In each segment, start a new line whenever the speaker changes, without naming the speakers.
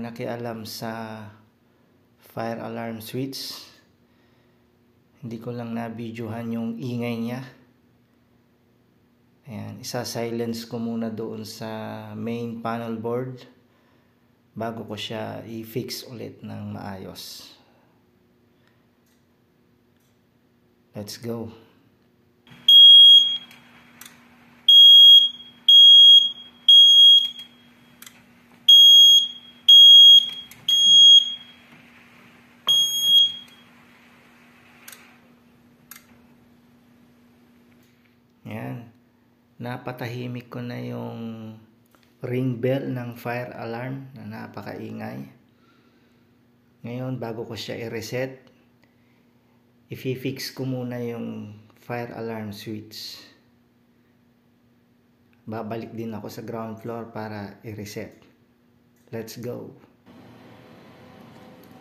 nakialam sa fire alarm switch. Hindi ko lang na-videohan yung ingay niya. Ayan, isa-silence ko muna doon sa main panel board bago ko siya i-fix ulit ng maayos. Let's go. Ayan. Napatahimik ko na yung ring bell ng fire alarm na napakaingay. Ngayon, bago ko siya i-reset, i-fix ko muna yung fire alarm switch. Babalik din ako sa ground floor para i-reset. Let's go.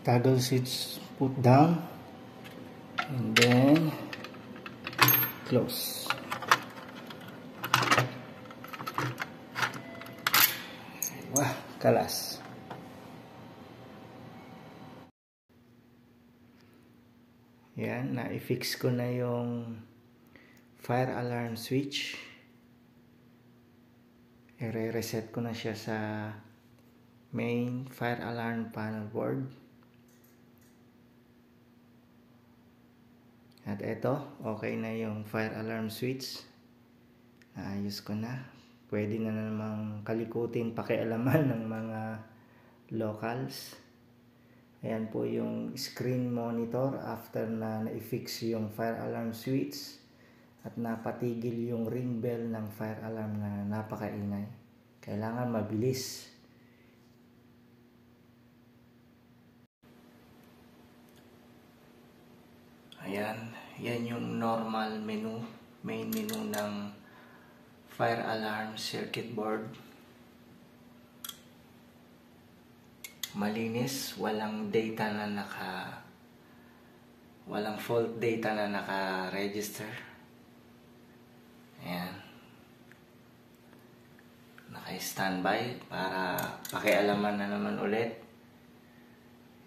Toggle switch put down and then close. Wah, kalas. Yan, na-fix ko na yung fire alarm switch. I-reset ko na siya sa main fire alarm panel board. At eto, okay na yung fire alarm switch. Naayos ko na. Pwede na namang kalikutin, pakialaman ng mga locals. Ayan po yung screen monitor after na na-fix yung fire alarm switch at napatigil yung ring bell ng fire alarm na napakaingay. Kailangan mabilis. Ayan, yan yung normal menu, main menu ng fire alarm circuit board. Malinis, walang data na walang fault data na naka-register. Ayan. Naka-standby para pakialaman na naman ulit.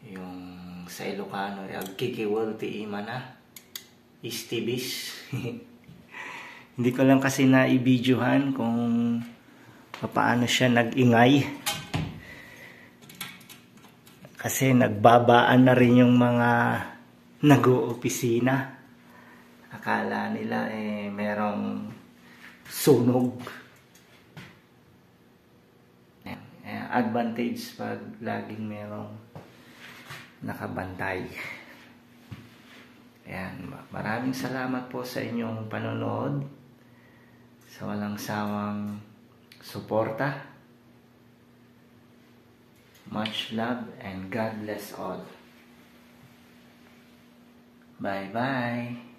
Yung sa Ilocano, agkikiwal ti ima na. Istibis. Hindi ko lang kasi na-i-videohan kung paano siya nag-ingay. Kasi nagbabaan na rin yung mga nag-oopisina. Akala nila merong sunog. Advantage pag laging merong nakabantay. Ayan, maraming salamat po sa inyong panonood, sa walang sawang suporta. Much love and God bless all. Bye-bye.